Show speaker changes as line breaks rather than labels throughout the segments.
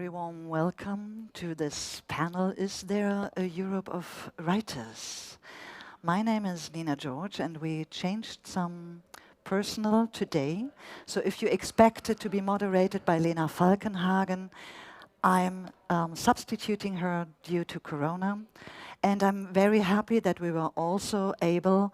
very warm welcome to this panel. Is there a Europe of writers? My name is Nina George, and we changed some personal today. So if you expect it to be moderated by Lena Falkenhagen, I'm substituting her due to Corona. And I'm very happy that we were also able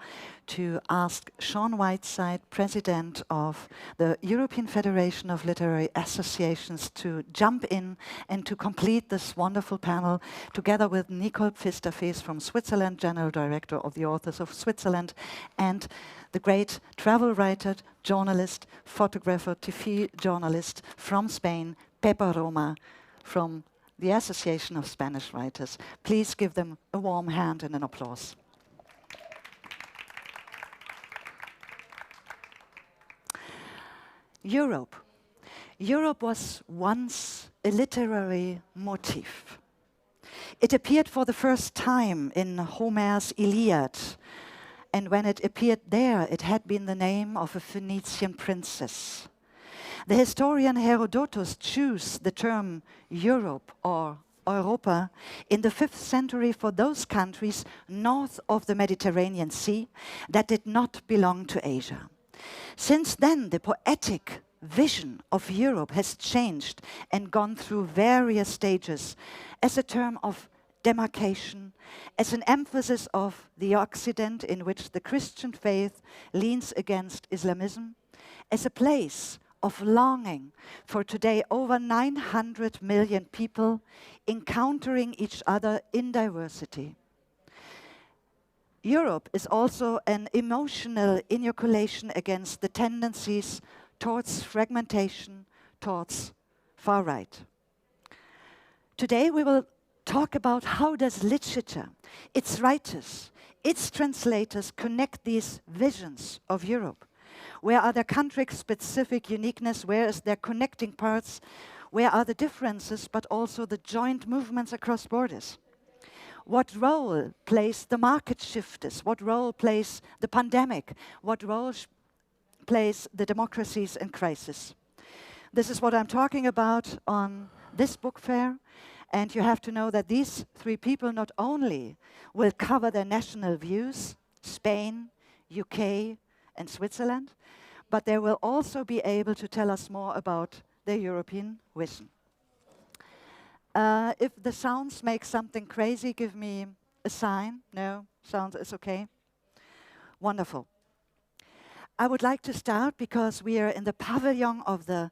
to ask Shaun Whiteside, president of the European Federation of Literary Associations, to jump in and to complete this wonderful panel together with Nicole Pfister Fetz from Switzerland, General Director of the Authors of Switzerland, and the great travel writer, journalist, photographer, TV journalist from Spain, Pepa Roma, from the Association of Spanish Writers. Please give them a warm hand and an applause. Europe. Europe was once a literary motif. It appeared for the first time in Homer's Iliad, and when it appeared there, it had been the name of a Phoenician princess. The historian Herodotus chose the term Europe or Europa in the 5th century for those countries north of the Mediterranean Sea that did not belong to Asia. Since then, the poetic vision of Europe has changed and gone through various stages as a term of demarcation, as an emphasis of the Occident in which the Christian faith leans against Islamism, as a place of longing for today over 900 million people encountering each other in diversity. Europe is also an emotional inoculation against the tendencies towards fragmentation, towards far right. Today we will talk about how does literature, its writers, its translators connect these visions of Europe. Where are their country-specific uniqueness? Where is their connecting parts? Where are the differences, but also the joint movements across borders? What role plays the market shifters? What role plays the pandemic? What role plays the democracies in crisis? This is what I'm talking about on this book fair. And you have to know that these three people not only will cover their national views, Spain, UK, and Switzerland, but they will also be able to tell us more about their European vision. If the sounds make something crazy, give me a sign. No, sounds is okay. Wonderful. I would like to start because we are in the pavilion of the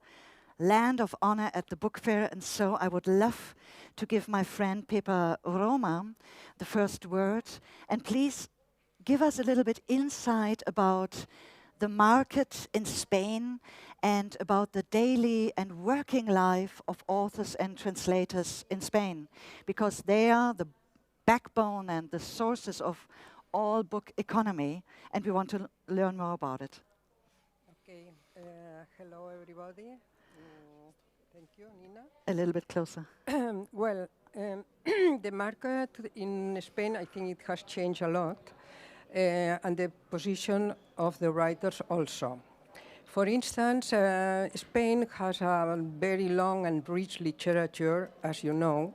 land of honor at the book fair, and so I would love to give my friend Pepa Roma the first word. And please give us a little bit insight about the market in Spain and about the daily and working life of authors and translators in Spain, because they are the backbone and the sources of all book economy, and we want to learn more about it.
Okay, hello everybody. Thank you, Nina.
A little bit closer.
Well, the market in Spain, I think it has changed a lot. And the position of the writers also. For instance, Spain has a very long and rich literature, as you know.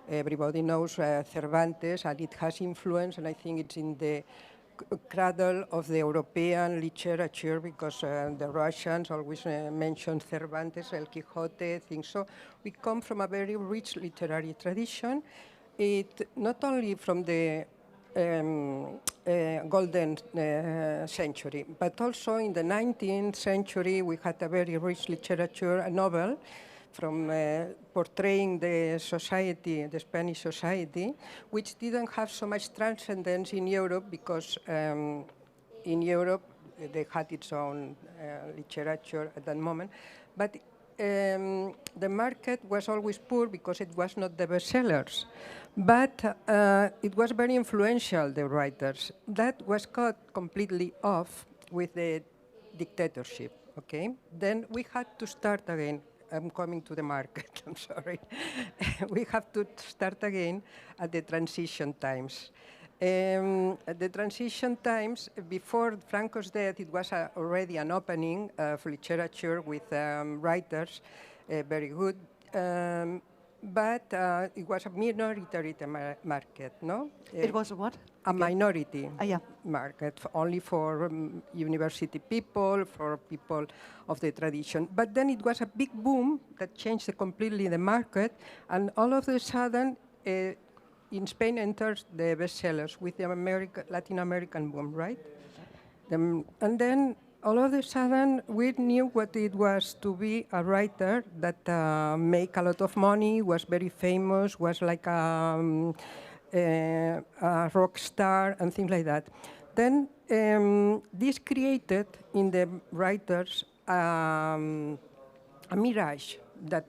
Everybody knows Cervantes, and it has influence, and I think it's in the cradle of the European literature, because the Russians always mention Cervantes, El Quixote, things. So we come from a very rich literary tradition. It not only from the golden century, but also in the 19th century we had a very rich literature, a novel from portraying the society, the Spanish society, which didn't have so much transcendence in Europe because in Europe they had its own literature at that moment. But the market was always poor because it was not the bestsellers. But it was very influential, the writers. That was cut completely off with the dictatorship, okay? Then we had to start again. I'm coming to the market, I'm sorry. We have to start again at the transition times. At the transition times, before Franco's death, it was already an opening of literature with writers, very good. but it was a minority market, no?
It was a what?
A
Again?
minority
Yeah.
market, only for university people, for people of the tradition. But then it was a big boom that changed completely the market, and all of a sudden, in Spain enters the bestsellers with the Latin American boom, right? And then all of a sudden, we knew what it was to be a writer that make a lot of money, was very famous, was like a rock star and things like that. Then this created in the writers a mirage that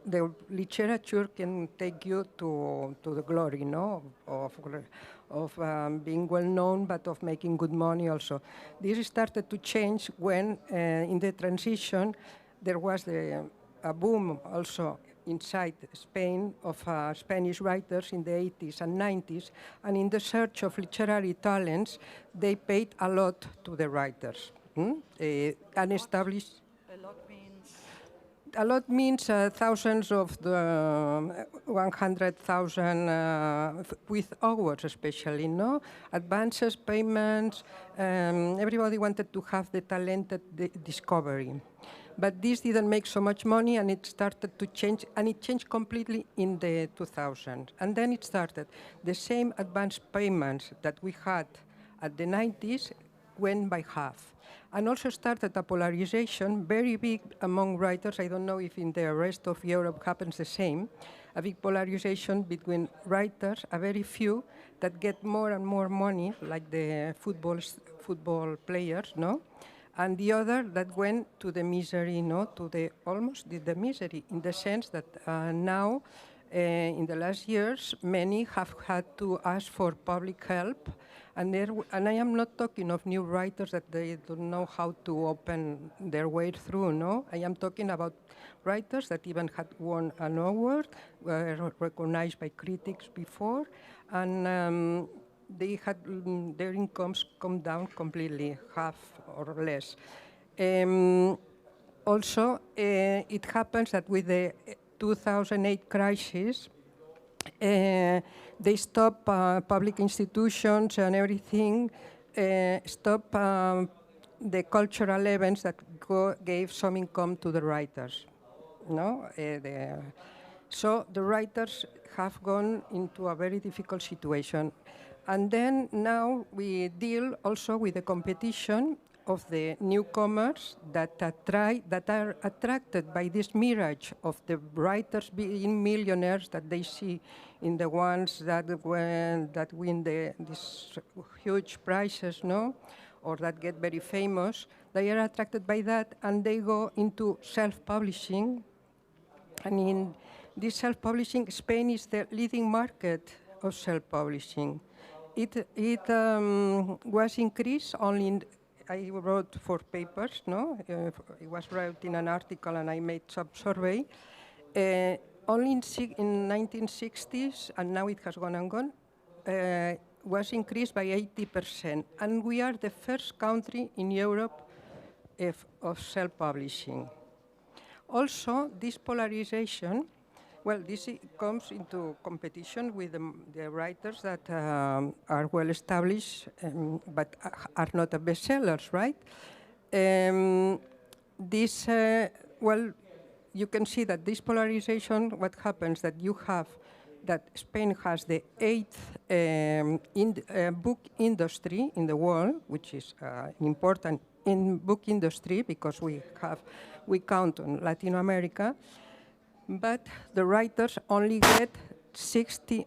the literature can take you to the glory, no, of being well known, but of making good money also. This started to change when, in the transition, there was a boom also inside Spain of Spanish writers in the 80s and 90s, and in the search of literary talents, they paid a lot to the writers. And established. A lot means thousands of the 100,000 with awards, especially, no? Advances, payments, everybody wanted to have the talented discovery. But this didn't make so much money, and it started to change, and it changed completely in the 2000s. And then it started. The same advance payments that we had at the 90s went by half. And also started a polarization very big among writers. I don't know if in the rest of Europe happens the same. A big polarization between writers, a very few that get more and more money, like the football players, no? And the other that went to the misery, no? To the almost the misery, in the sense that now, in the last years, many have had to ask for public help. And I am not talking of new writers that they don't know how to open their way through, no? I am talking about writers that even had won an award, were recognized by critics before, and they had their incomes come down completely, half or less. Also, it happens that with the 2008 crisis, they stop public institutions and everything, stop the cultural events that gave some income to the writers. No? So the writers have gone into a very difficult situation. And then now we deal also with the competition of the newcomers that are attracted by this mirage of the writers being millionaires that they see in the ones that win these huge prizes, no, or that get very famous. They are attracted by that, and they go into self-publishing. And in this self-publishing, Spain is the leading market of self-publishing. It was increased only I wrote 4 papers, no? I was writing an article and I made some survey. Only in 1960s, and now it has gone and gone, was increased by 80%. And we are the first country in Europe of self-publishing. Also, this polarization, well, this comes into competition with the writers that are well established, but are not bestsellers, right? Well, you can see that this polarization, what happens that you have, that Spain has the 8th book industry in the world, which is important in book industry because we count on Latin America. But the writers only get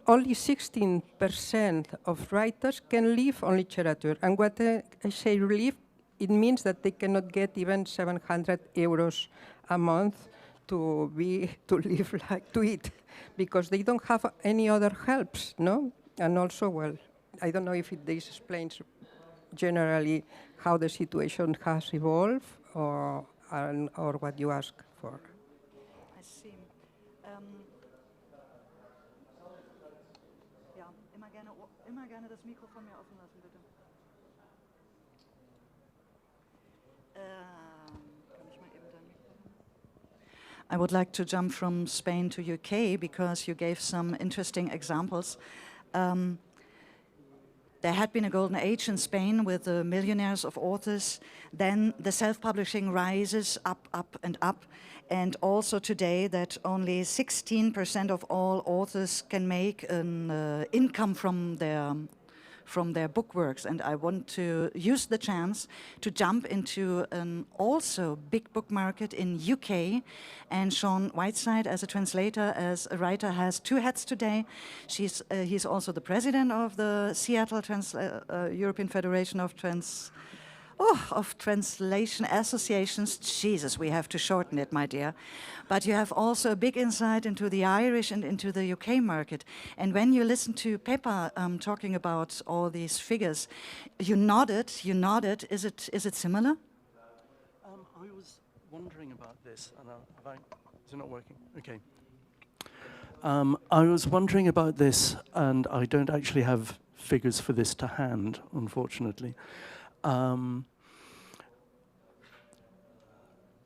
only 16% of writers can live on literature. And what I say live, it means that they cannot get even 700 euros a month to live like to eat, because they don't have any other helps, no? And also, well, I don't know if this explains generally how the situation has evolved or what you ask for.
I see. Ja, immer gerne das Mikro von mir offen lassen, bitte. Kann ich mal eben I would like to jump from Spain to UK because you gave some interesting examples. There had been a golden age in Spain with the millionaires of authors. Then the self-publishing rises up, and up. And also today that only 16% of all authors can make an income from their book works. And I want to use the chance to jump into an also big book market in UK. And Shaun Whiteside, as a translator, as a writer, has two hats today. He's also the president of the CEATL, European Federation of Translation Associations. Jesus, we have to shorten it, my dear. But you have also a big insight into the Irish and into the UK market. And when you listen to Pepa talking about all these figures, you nodded. Is it similar?
I was wondering about this, and is it not working? Okay. I was wondering about this, and I don't actually have figures for this to hand, unfortunately.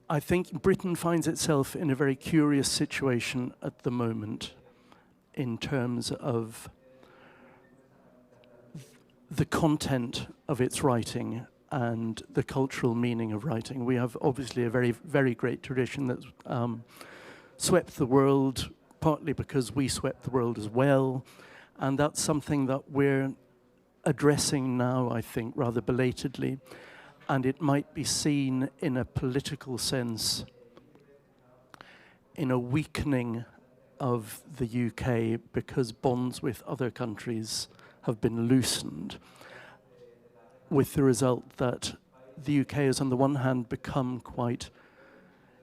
I think Britain finds itself in a very curious situation at the moment in terms of the content of its writing and the cultural meaning of writing. We have obviously a very, very great tradition that's swept the world, partly because we swept the world as well, and that's something that we're addressing now, I think, rather belatedly. And it might be seen in a political sense in a weakening of the UK because bonds with other countries have been loosened, with the result that the UK has on the one hand become quite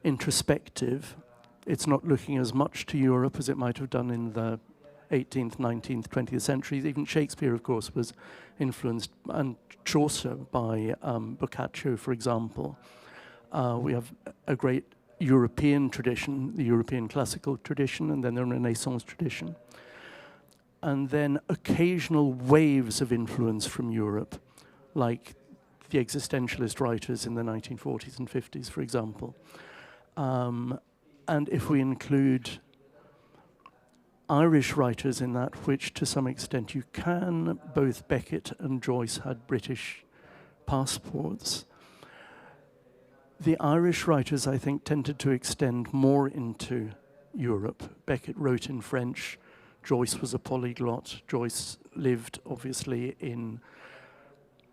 introspective. It's not looking as much to Europe as it might have done in the 18th, 19th, 20th centuries. Even Shakespeare, of course, was influenced, and Chaucer, by Boccaccio, for example. We have a great European tradition, the European classical tradition, and then the Renaissance tradition. And then occasional waves of influence from Europe, like the existentialist writers in the 1940s and 50s, for example. And if we include Irish writers in that, which to some extent you can, both Beckett and Joyce had British passports. The Irish writers, I think, tended to extend more into Europe. Beckett wrote in French. Joyce was a polyglot. Joyce lived, obviously, in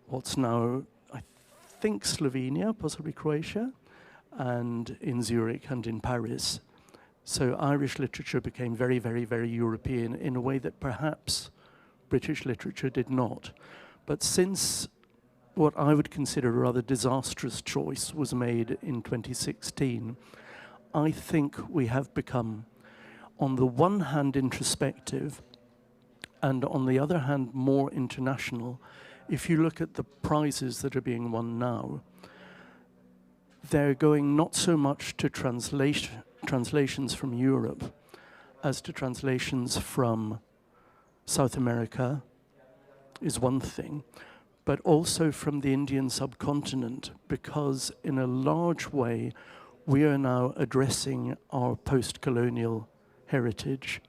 what's now, I think, Slovenia, possibly Croatia, and in Zurich and in Paris. So Irish literature became very, very, very European in a way that perhaps British literature did not. But since what I would consider a rather disastrous choice was made in 2016, I think we have become, on the one hand, introspective, and on the other hand, more international. If you look at the prizes that are being won now, they're going not so much to translations from Europe as to translations from South America is one thing, but also from the Indian subcontinent, because in a large way we are now addressing our post-colonial heritage.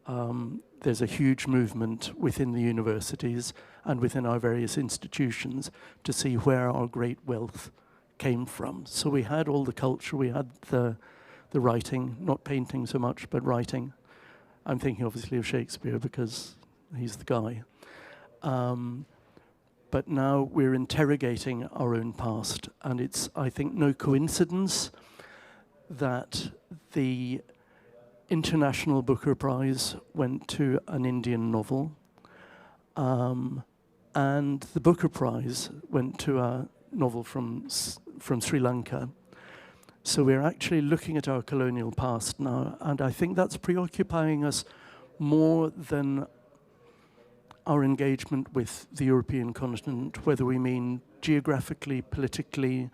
There's a huge movement within the universities and within our various institutions to see where our great wealth came from. So we had all the culture, we had the writing, not painting so much, but writing. I'm thinking obviously of Shakespeare because he's the guy. But now we're interrogating our own past, and it's, I think, no coincidence that the International Booker Prize went to an Indian novel, and the Booker Prize went to a novel from Sri Lanka. So we're actually looking at our colonial past now, and I think that's preoccupying us more than our engagement with the European continent, whether we mean geographically, politically,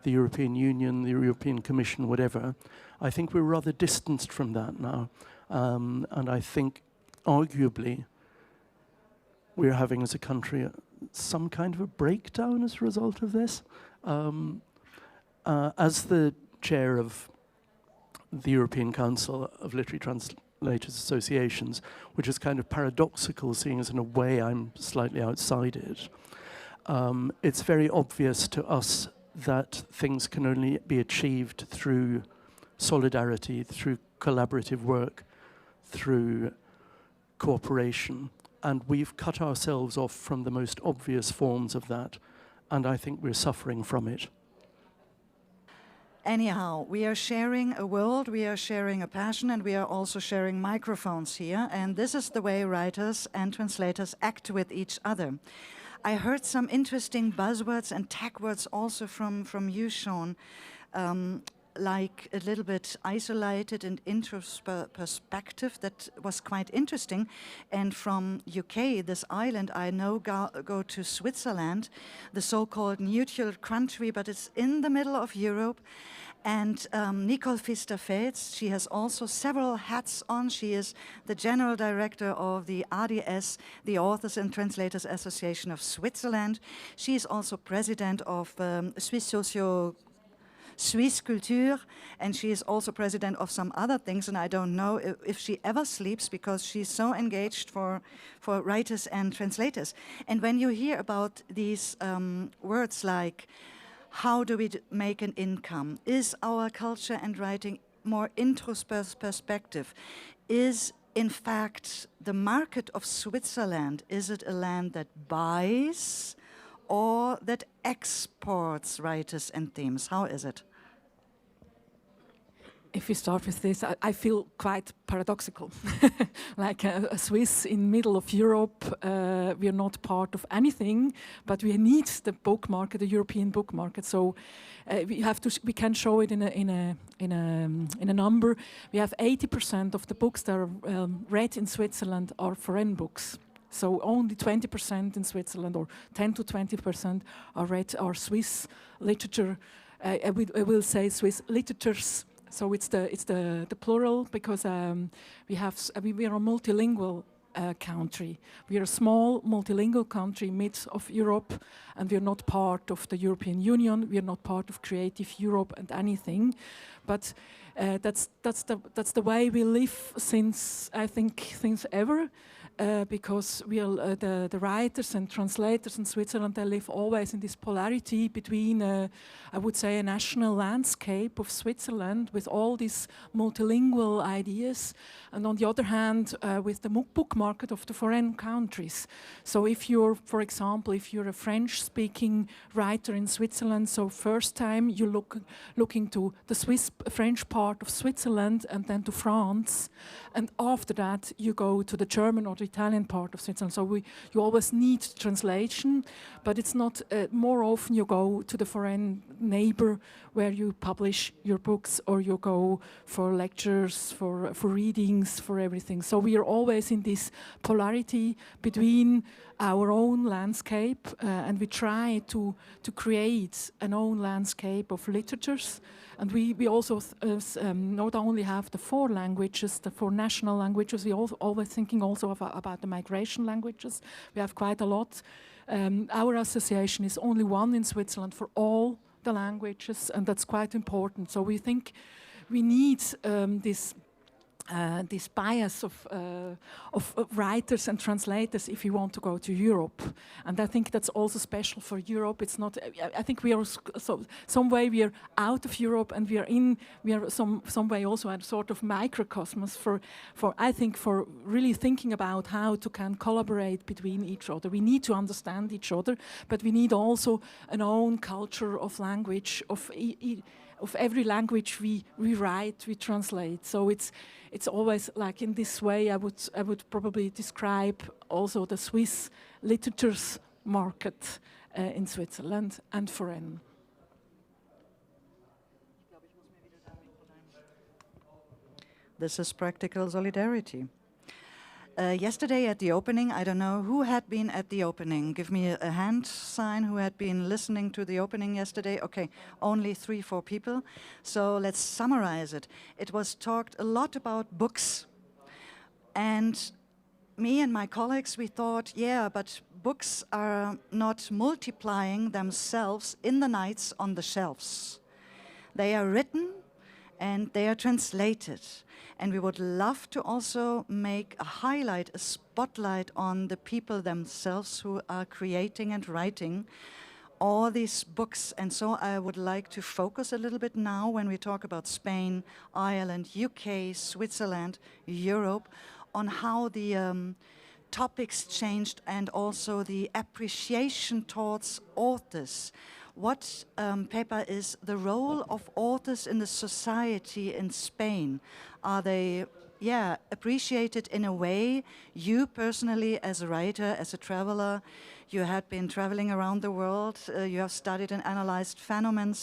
the European Union, the European Commission, whatever. I think we're rather distanced from that now. And I think, arguably, we're having as a country some kind of a breakdown as a result of this. As the chair of the European Council of Literary Translators Associations, which is kind of paradoxical, seeing as in a way I'm slightly outside it. It's very obvious to us that things can only be achieved through solidarity, through collaborative work, through cooperation. And we've cut ourselves off from the most obvious forms of that, and I think we're suffering from it.
Anyhow, we are sharing a world, we are sharing a passion, and we are also sharing microphones here. And this is the way writers and translators act with each other. I heard some interesting buzzwords and tag words also from you, Shaun, like a little bit isolated and introspective. That was quite interesting. And from UK, this island, I know go to Switzerland, the so-called neutral country, but it's in the middle of Europe. And Nicole Pfister Fetz, she has also several hats on. She is the general director of the ADS, the Authors and Translators Association of Switzerland. She is also president of Swiss Culture, and she is also president of some other things, and I don't know if she ever sleeps because she's so engaged for writers and translators. And when you hear about these words like, how do we make an income? Is our culture and writing more introspective? Is, in fact, the market of Switzerland, is it a land that buys or that exports writers and themes? How is it?
If we start with this, I feel quite paradoxical. Like a Swiss in middle of Europe, we are not part of anything, but we need the book market, the European book market. So we can show it in a number. We have 80% of the books that are read in Switzerland are foreign books. So only 20% in Switzerland, or 10 to 20% are Swiss literature. I will say Swiss literatures. So it's the plural, because we are a multilingual country. We are a small multilingual country, mid of Europe, and we are not part of the European Union. We are not part of Creative Europe and anything. But that's the way we live since, I think, since ever. Because we are the writers and translators in Switzerland, they live always in this polarity between, I would say, a national landscape of Switzerland with all these multilingual ideas, and on the other hand, with the book market of the foreign countries. So if you're, for example, if you're a French-speaking writer in Switzerland, so first time you look into the French part of Switzerland and then to France, and after that you go to the German or the Italian part of Switzerland. So you always need translation, but it's not, more often you go to the foreign neighbor where you publish your books, or you go for lectures, for readings, for everything. So we are always in this polarity between our own landscape, and we try to create an own landscape of literatures. And we also not only have the 4 languages, the 4 national languages, we also always thinking also about the migration languages. We have quite a lot. Our association is only one in Switzerland for all the languages, and that's quite important. So we think we need this bias of writers and translators if you want to go to Europe. And I think that's also special for Europe. It's not, I think we are, some way we are out of Europe, and we are some way also a sort of microcosmos for I think for really thinking about how to can collaborate between each other. We need to understand each other, but we need also an own culture of language, of every language we write, we translate. So it's always like in this way. I would probably describe also the Swiss literatures market in Switzerland and foreign.
This is practical solidarity. Yesterday at the opening, I don't know who had been at the opening. Give me a hand sign who had been listening to the opening yesterday. Okay, only 3-4 people. So let's summarize it. It was talked a lot about books. And me and my colleagues, we thought, yeah, but books are not multiplying themselves in the nights on the shelves. They are written, and they are translated. And we would love to also make a highlight, a spotlight on the people themselves who are creating and writing all these books. And so I would like to focus a little bit now when we talk about Spain, Ireland, UK, Switzerland, Europe, on how the topics changed and also the appreciation towards authors. What, Pepa, is the role of authors in the society in Spain? Are they appreciated in a way? You personally, as a writer, as a traveler, you had been traveling around the world, you have studied and analyzed phenomena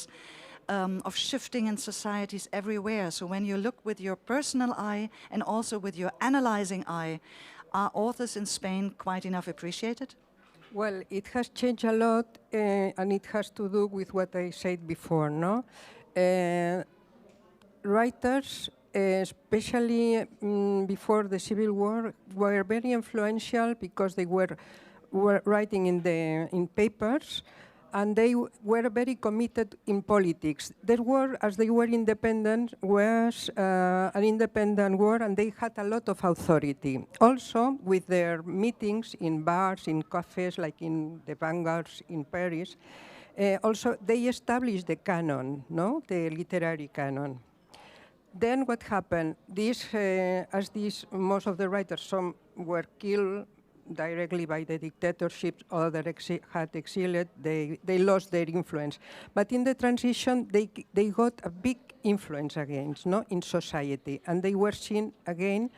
of shifting in societies everywhere. So when you look with your personal eye and also with your analyzing eye, are authors in Spain quite enough appreciated?
Well, it has changed a lot, and it has to do with what I said before, no? Writers, especially before the Civil War, were very influential because they were writing in papers, and they were very committed in politics. Their work, as they were independent, was an independent work, and they had a lot of authority. Also, with their meetings in bars, in cafes, like in the vanguards in Paris, also they established the canon, no? The literary canon. Then what happened? Most of the writers, some were killed directly by the dictatorships, others had exiled, they lost their influence. But in the transition, they got a big influence again, no, in society, and they were seen again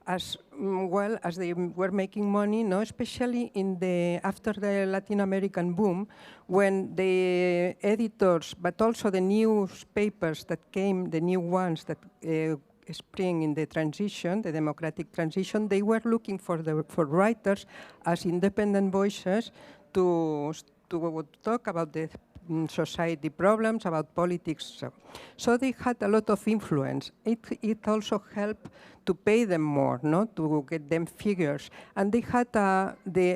as well as they were making money, no, especially after the Latin American boom, when the editors, but also the newspapers that came, the new ones that spring in the transition, the democratic transition, they were looking for writers as independent voices to talk about the society problems, about politics. So they had a lot of influence. It also helped to pay them more, no? To get them figures. And they had the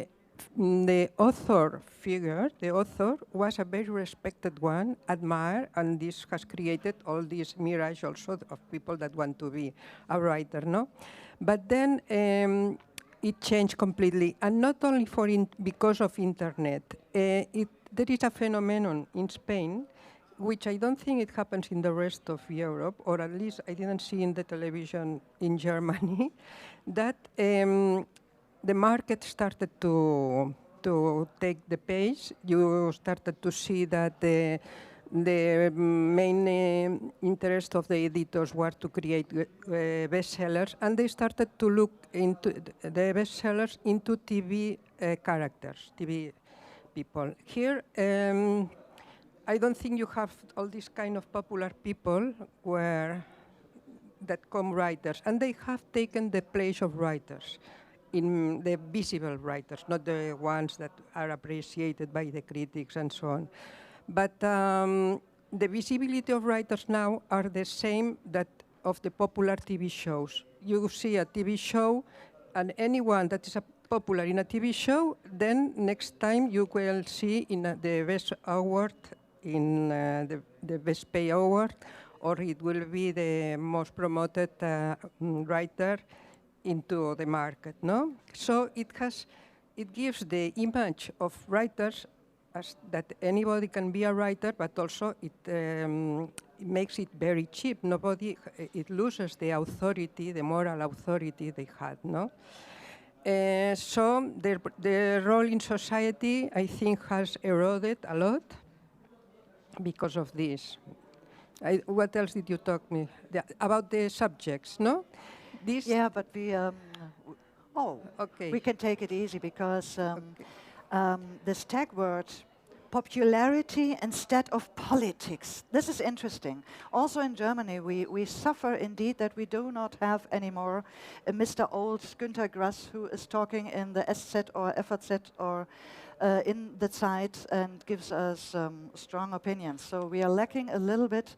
author figure, the author was a very respected one, admired, and this has created all this mirage also of people that want to be a writer, no? But then it changed completely, and not only because of internet. There is a phenomenon in Spain, which I don't think it happens in the rest of Europe, or at least I didn't see in the television in Germany, that the market started to take the pace. You started to see that the main interest of the editors were to create bestsellers, and they started to look into the bestsellers into TV characters, TV people. Here, I don't think you have all these kind of popular people that come writers, and they have taken the place of writers, in the visible writers, not the ones that are appreciated by the critics and so on. But the visibility of writers now are the same that of the popular TV shows. You see a TV show, and anyone that is popular in a TV show, then next time you will see in the Best Award, in the Best Pay Award, or it will be the most promoted writer into the market, no? So it gives the image of writers as that anybody can be a writer, but also it makes it very cheap. It loses the authority, the moral authority they had, no? So their role in society, I think, has eroded a lot because of this. What else did you talk me about the subjects, no?
Yeah, but we can take it easy because this tag word, popularity instead of politics. This is interesting. Also in Germany, we suffer indeed that we do not have anymore a Mr. Old Günter Grass who is talking in the SZ or FAZ or in the Zeit and gives us strong opinions. So we are lacking a little bit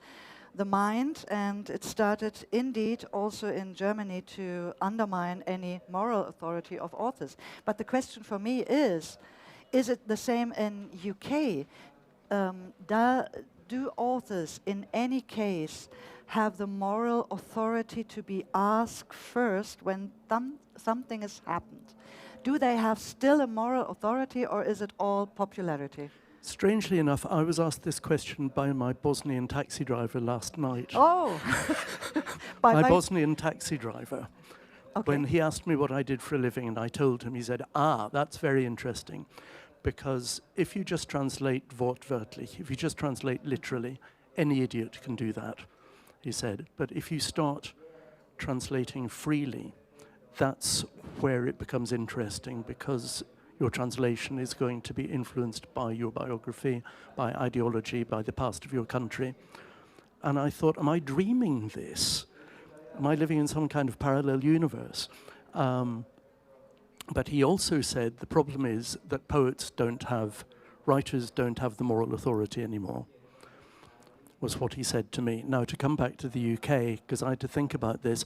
the mind, and it started indeed also in Germany to undermine any moral authority of authors. But the question for me is it the same in UK? do authors in any case have the moral authority to be asked first when something has happened? Do they have still a moral authority, or is it all popularity?
Strangely enough, I was asked this question by my Bosnian taxi driver last night.
Oh!
my Bosnian taxi driver.
Okay.
When he asked me what I did for a living, and I told him, he said, that's very interesting. Because if you just translate wortwörtlich, if you just translate literally, any idiot can do that, he said. But if you start translating freely, that's where it becomes interesting, because your translation is going to be influenced by your biography, by ideology, by the past of your country. And I thought, am I dreaming this? Am I living in some kind of parallel universe? But he also said the problem is that writers don't have the moral authority anymore, was what he said to me. Now, to come back to the UK, because I had to think about this,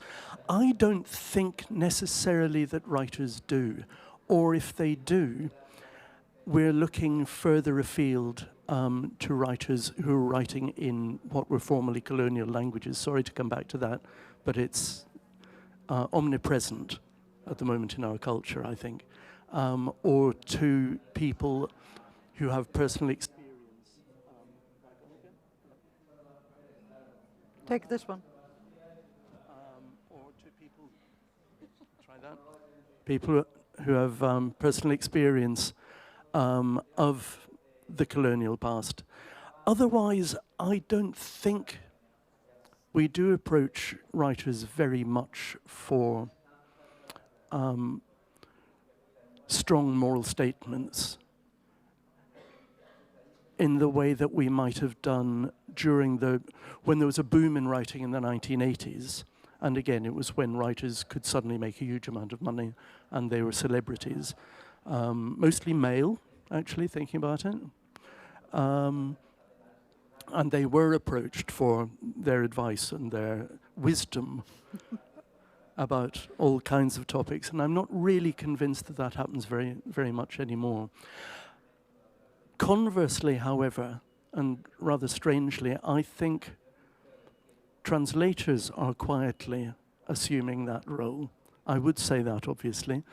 I don't think necessarily that writers do, or if they do, we're looking further afield to writers who are writing in what were formerly colonial languages. Sorry to come back to that, but it's omnipresent at the moment in our culture, I think, or to people who have personal experience.
Take this one.
Or to people, try that. People who have personal experience of the colonial past. Otherwise, I don't think we do approach writers very much for strong moral statements in the way that we might have done when there was a boom in writing in the 1980s. And again, it was when writers could suddenly make a huge amount of money and they were celebrities. Mostly male, actually, thinking about it. And they were approached for their advice and their wisdom about all kinds of topics, and I'm not really convinced that that happens very, very much anymore. Conversely, however, and rather strangely, I think translators are quietly assuming that role. I would say that, obviously,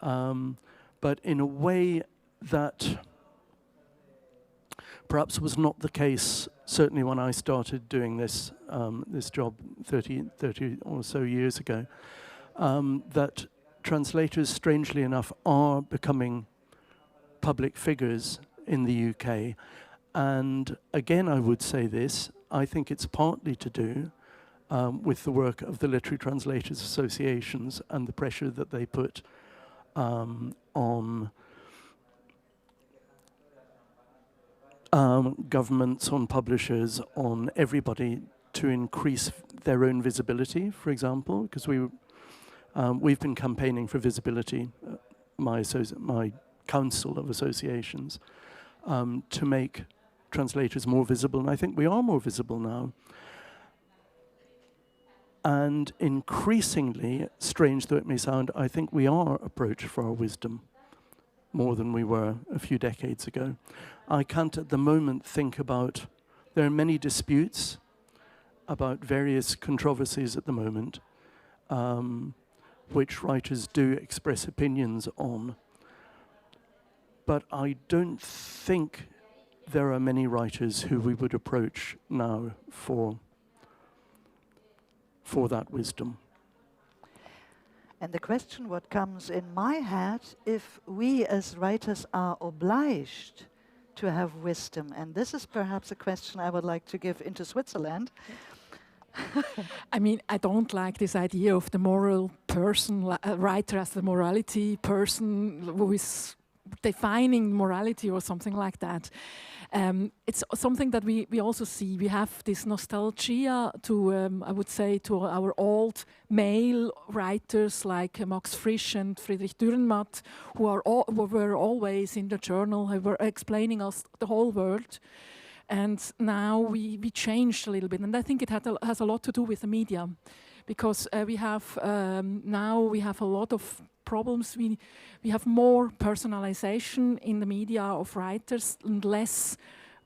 but in a way that perhaps was not the case, certainly when I started doing this job 30 or so years ago, that translators, strangely enough, are becoming public figures in the UK. And again, I would say this, I think it's partly to do with the work of the Literary Translators Associations and the pressure that they put on governments, on publishers, on everybody to increase their own visibility, for example, because we've been campaigning for visibility, my council of associations, to make translators more visible, and I think we are more visible now. And increasingly, strange though it may sound, I think we are approached for our wisdom more than we were a few decades ago. I can't at the moment think about, there are many disputes about various controversies at the moment, which writers do express opinions on. But I don't think there are many writers who we would approach now for that wisdom.
And the question what comes in my head, if we as writers are obliged to have wisdom, and this is perhaps a question I would like to give into Switzerland.
I mean, I don't like this idea of the moral person, a writer as the morality person who is defining morality or something like that. It's something that we also see. We have this nostalgia to, I would say, to our old male writers like Max Frisch and Friedrich Dürrenmatt, who were always in the journal, who were explaining us the whole world. And now we changed a little bit, and I think it has a lot to do with the media, because we have a lot of problems. We have more personalization in the media of writers and less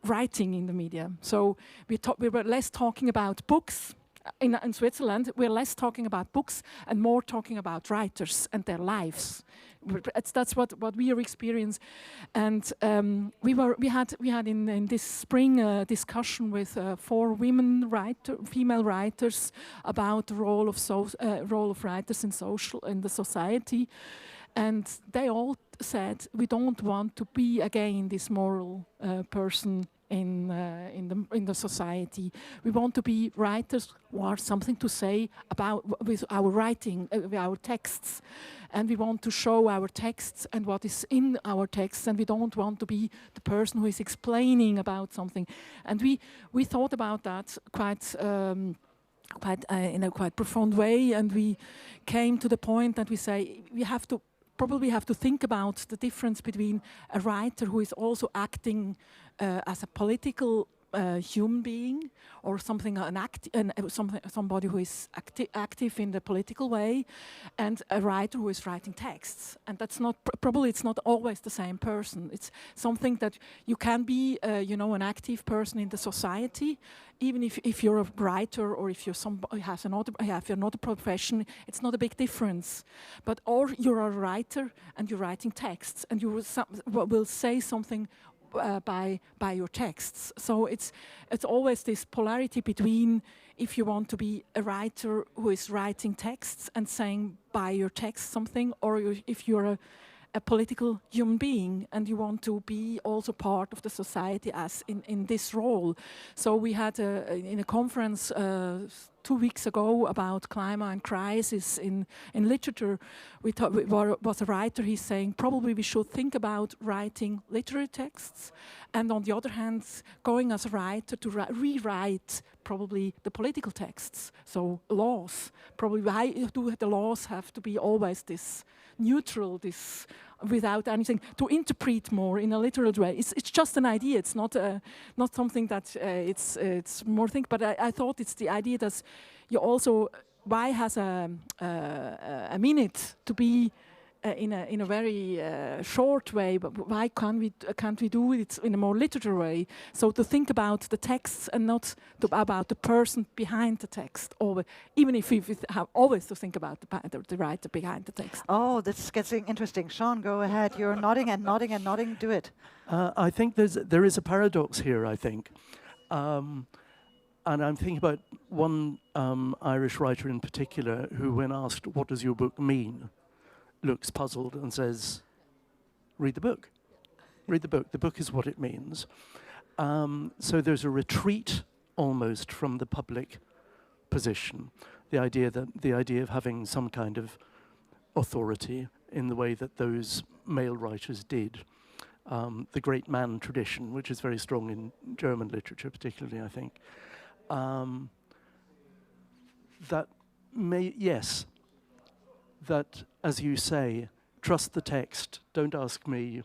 writing in the media. So we were less talking about books. In Switzerland, we're less talking about books and more talking about writers and their lives. That's what we experience, and we had in this spring a discussion with 4 female writers about the role of writers in the society, and they all said we don't want to be again this moral person in the society. We want to be writers who have something to say about with our writing, with our texts, and we want to show our texts and what is in our texts, and we don't want to be the person who is explaining about something. And we thought about that quite in a quite profound way, and we came to the point that we say we probably have to think about the difference between a writer who is also acting as a political human being, or somebody who is active in the political way, and a writer who is writing texts. And that's not it's not always the same person. It's something that you can be, an active person in the society, even if you're a writer or if you're have another profession. It's not a big difference. Or you're a writer and you're writing texts, and you will say something by your texts. So it's always this polarity between if you want to be a writer who is writing texts and saying by your text something, or if you're a political human being and you want to be also part of the society as in this role. So we had in a conference 2 weeks ago about climate and crisis in literature. Was a writer, he's saying probably we should think about writing literary texts, and on the other hand, going as a writer to rewrite probably the political texts. So laws, probably why do the laws have to be always this neutral, this without anything, to interpret more in a literal way? It's just an idea. It's not something that it's more think. But I thought it's the idea that you also, why has a minute to be in a very short way, but why can't we do it in a more literal way? So to think about the texts and not about the person behind the text, even if we have always to think about the writer behind the text.
Oh, this gets interesting. Shaun, go ahead. You're nodding and nodding and nodding. Do it.
I think there is a paradox here, I think. And I'm thinking about one Irish writer in particular who, when asked, what does your book mean, looks puzzled and says, read the book. Read the book. The book is what it means. So there's a retreat almost from the public position. The idea of having some kind of authority in the way that those male writers did. The great man tradition, which is very strong in German literature particularly, I think. That, as you say, trust the text, don't ask me.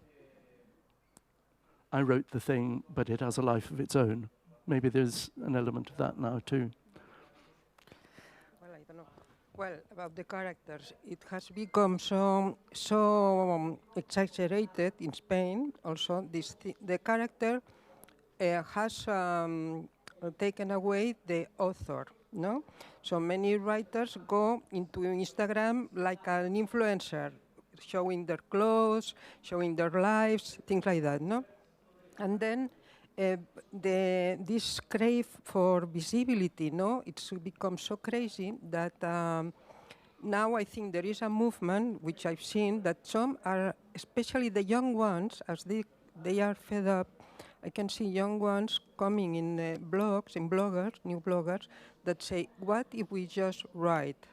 I wrote the thing, but it has a life of its own. Maybe there's an element of that now too.
Well, I don't know. Well, about the characters, it has become so exaggerated in Spain. Also, the character has taken away the author. No? So many writers go into Instagram like an influencer, showing their clothes, showing their lives, things like that, no? And then this crave for visibility, no? It's become so crazy that now I think there is a movement, which I've seen, that some are, especially the young ones, as they are fed up. I can see young ones coming in blogs, new bloggers, that say, what if we just write?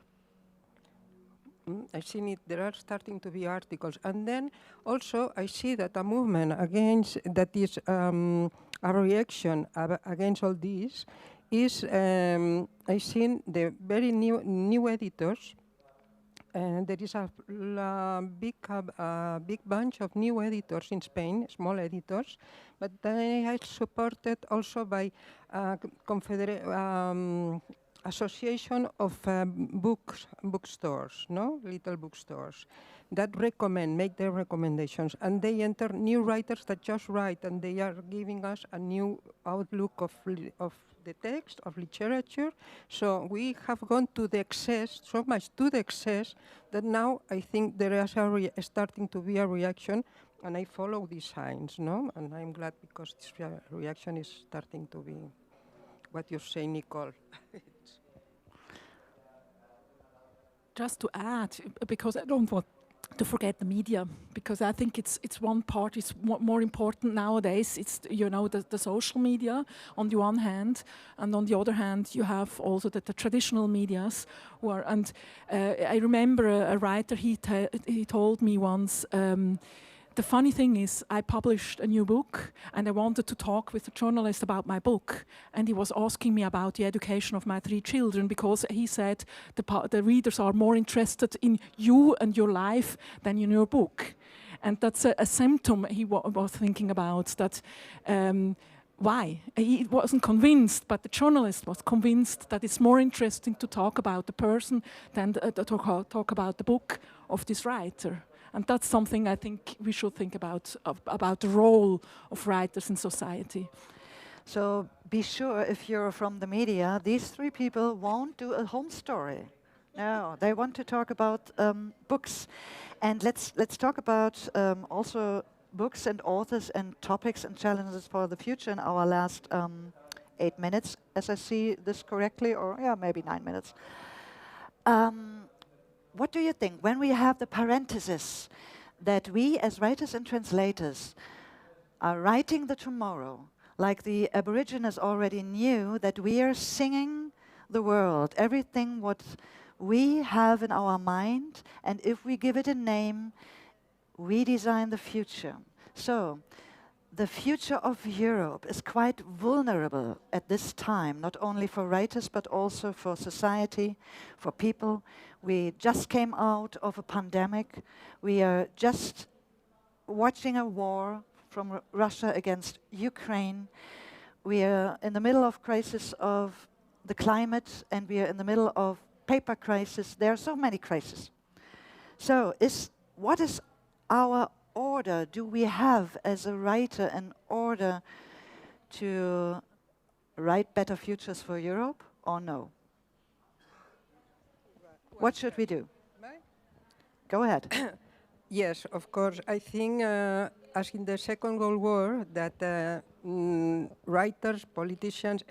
I've seen it, there are starting to be articles. And then also I see that a movement against, that is a reaction against all this, is I've seen the very new editors. And there is a big bunch of new editors in Spain, small editors, but they are supported also by association of bookstores, no? Little bookstores, that make their recommendations, and they enter new writers that just write, and they are giving us a new outlook of the text, of literature. So we have gone to the excess, so much to the excess, that now I think there is starting to be a reaction, and I follow these signs, no? And I'm glad because this reaction is starting to be what you say, Nicole.
Just to add, because I don't want to forget the media, because I think it's one part is more important nowadays. It's the social media on the one hand, and on the other hand you have also the traditional medias who are. And I remember a writer, he told me once. The funny thing is, I published a new book and I wanted to talk with a journalist about my book. And he was asking me about the education of my 3 children, because he said the readers are more interested in you and your life than in your book. And that's a symptom he was thinking about, that why? He wasn't convinced, but the journalist was convinced that it's more interesting to talk about the person than to talk about the book of this writer. And that's something I think we should think about the role of writers in society.
So be sure, if you're from the media, these 3 people won't do a home story. No, they want to talk about books. And let's talk about also books and authors and topics and challenges for the future in our last 8 minutes, as I see this correctly, or yeah, maybe 9 minutes. What do you think, when we have the parenthesis that we as writers and translators are writing the tomorrow, like the Aborigines already knew that we are singing the world, everything what we have in our mind, and if we give it a name, we design the future. So the future of Europe is quite vulnerable at this time, not only for writers, but also for society, for people. We just came out of a pandemic. We are just watching a war from Russia against Ukraine. We are in the middle of crisis of the climate, and we are in the middle of paper crisis. There are so many crises. So what is our order? Do we have, as a writer, an order to write better futures for Europe, or no? What should we do? Go ahead.
Yes, of course. I think, as in the Second World War, that writers, politicians,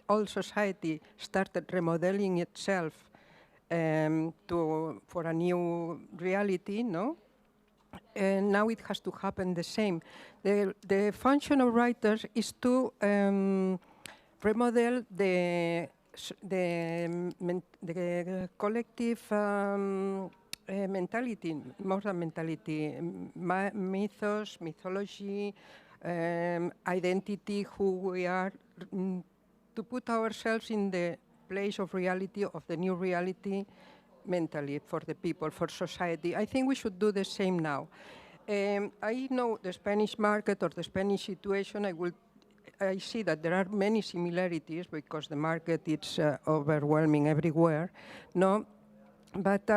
all society started remodeling itself for a new reality, no? And now it has to happen the same. The function of writers is to remodel the collective mentality, modern mentality, mythos, mythology, identity, who we are, to put ourselves in the place of reality, of the new reality, mentally, for the people, for society. I think we should do the same now. I know the Spanish market or the Spanish situation. I see that there are many similarities because the market is overwhelming everywhere. No, but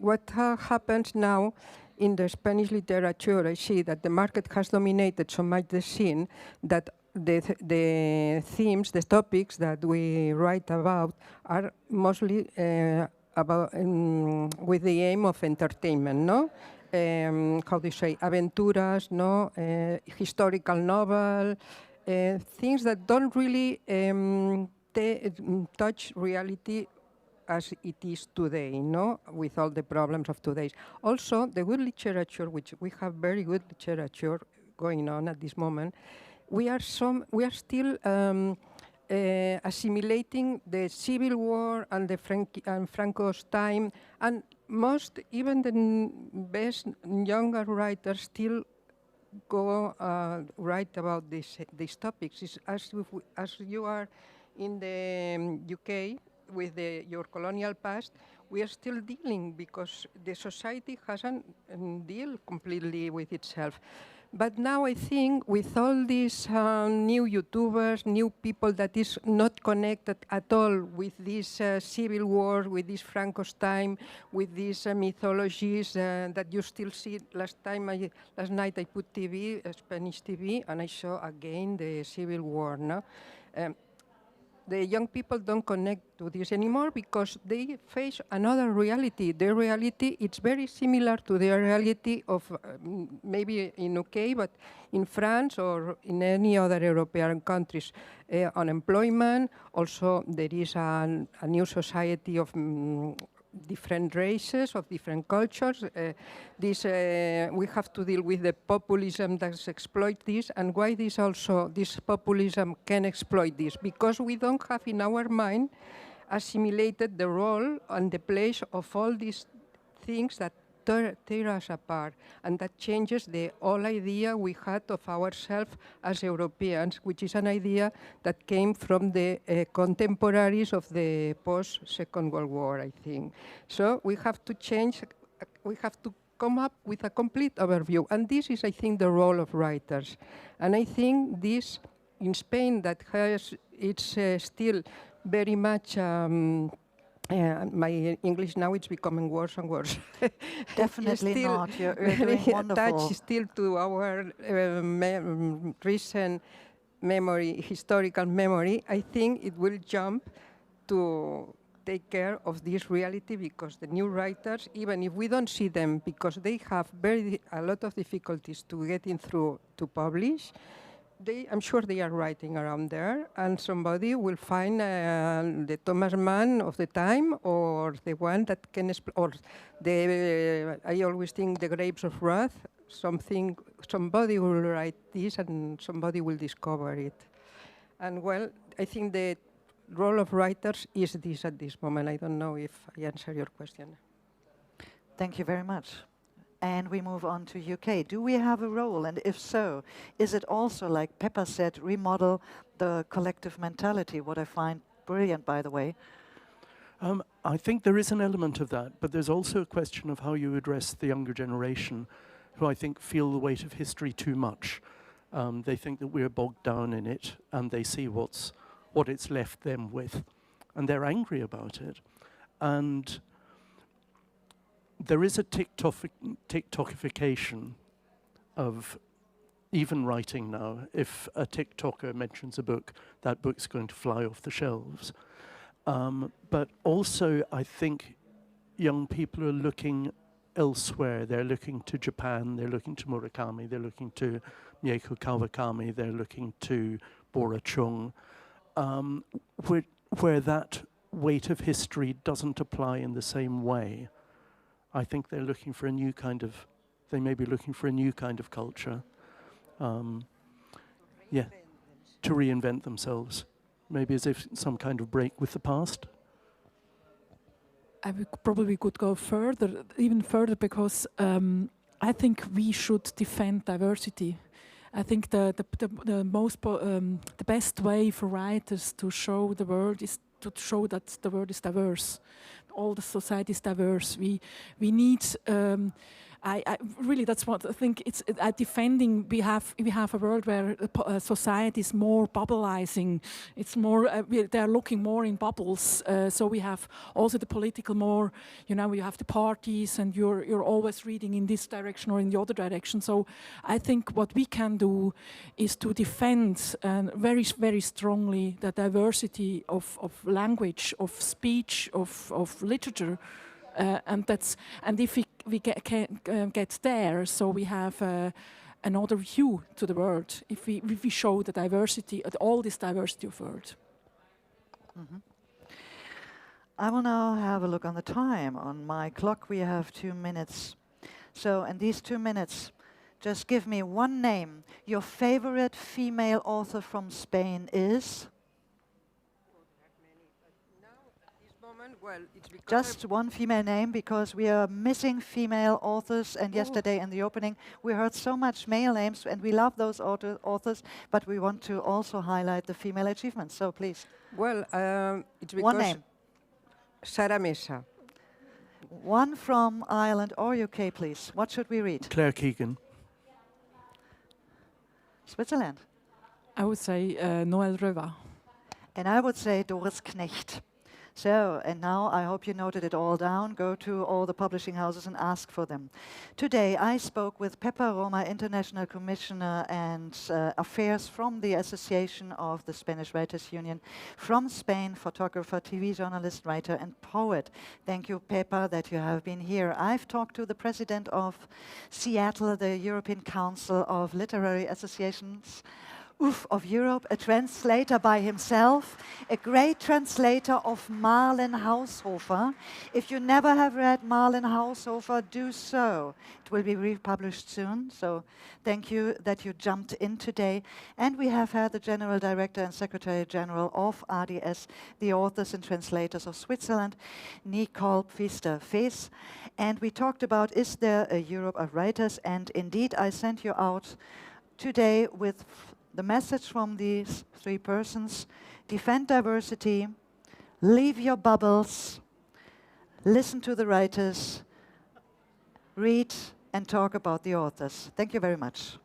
what happens now in the Spanish literature, I see that the market has dominated so much the scene that the themes, the topics that we write about are mostly about with the aim of entertainment, no? How do you say, aventuras, no? Historical novel, things that don't really touch reality as it is today, no? With all the problems of today. Also, the good literature, which we have very good literature going on at this moment, we are still assimilating the Civil War and the Franco's time, and even the best younger writers still go write about these topics. As you are in the UK with your colonial past, we are still dealing because the society hasn't dealt completely with itself. But now I think with all these new YouTubers, new people that is not connected at all with this civil war, with this Frankenstein, with these mythologies that you still see. Last night I put TV, Spanish TV, and I saw again the civil war. No? The young people don't connect to this anymore because they face another reality. Their reality is very similar to the reality of maybe in UK, but in France or in any other European countries. Unemployment, also there is a new society of different races, of different cultures. We have to deal with the populism that exploits this, and why this populism can exploit this, because we don't have in our mind assimilated the role and the place of all these things that tear us apart, and that changes the whole idea we had of ourselves as Europeans, which is an idea that came from the contemporaries of the post-Second World War, I think. So we have to change, we have to come up with a complete overview, and this is, I think, the role of writers. And I think this, in Spain, that has, it's still very much my English now is becoming worse and worse.
Definitely not. You're doing wonderful.
Attached still to our recent memory, historical memory. I think it will jump to take care of this reality, because the new writers, even if we don't see them, because they have a lot of difficulties to getting through to publish, I'm sure they are writing around there, and somebody will find the Thomas Mann of the time, or the one that can, I always think the Grapes of Wrath, somebody will write this and somebody will discover it. And well, I think the role of writers is this at this moment. I don't know if I answer your question.
Thank you very much. And we move on to UK. Do we have a role? And if so, is it also, like Pepa said, remodel the collective mentality, what I find brilliant, by the way?
I think there is an element of that, but there's also a question of how you address the younger generation, who I think feel the weight of history too much. They think that we're bogged down in it, and they see what it's left them with, and they're angry about it. And there is a TikTokification of even writing now. If a TikToker mentions a book, that book's going to fly off the shelves. But also, I think young people are looking elsewhere. They're looking to Japan, they're looking to Murakami, they're looking to Mieko Kawakami, they're looking to Bora Chung, where that weight of history doesn't apply in the same way. I think they're looking for a new kind of, they may be looking for a new kind of culture. Yeah, to reinvent themselves. Maybe as if some kind of break with the past.
I probably could go further, even further, because I think we should defend diversity. I think the best way for writers to show the world is to show that the world is diverse. All the society is diverse. We need. I really, that's what I think. It's defending. We have a world where society is more bubbleizing. It's more. They're looking more in bubbles. So we have also the political more. You know, you have the parties, and you're always reading in this direction or in the other direction. So I think what we can do is to defend very, very strongly the diversity of language, of speech, of literature. And if we get there, so we have another view to the world. If we show the diversity, all this diversity of world.
Mm-hmm. I will now have a look on the time. On my clock, we have 2 minutes. So, in these 2 minutes, just give me one name. Your favorite female author from Spain is?
Well, it's
just one female name, because we are missing female authors, and yesterday in the opening we heard so much male names, and we love those authors, but we want to also highlight the female achievements, so please.
Well, it's because
one name.
Sara Mesa.
One from Ireland or UK, please. What should we read?
Claire Keegan.
Switzerland.
I would say Noël Reva.
And I would say Doris Knecht. So, and now I hope you noted it all down. Go to all the publishing houses and ask for them. Today I spoke with Pepa Roma, International Commissioner and Affairs from the Association of the Spanish Writers Union, from Spain, photographer, TV journalist, writer and poet. Thank you, Pepa, that you have been here. I've talked to the President of CEATL, the European Council of Literary Associations of Europe, a translator by himself, a great translator of Marlen Haushofer. If you never have read Marlen Haushofer, do so. It will be republished soon, so thank you that you jumped in today. And we have had the General Director and Secretary General of RDS, the Authors and Translators of Switzerland, Nicole Pfister Fetz. And we talked about, is there a Europe of writers? And indeed, I sent you out today with the message from these three persons: defend diversity, leave your bubbles, listen to the writers, read and talk about the authors. Thank you very much.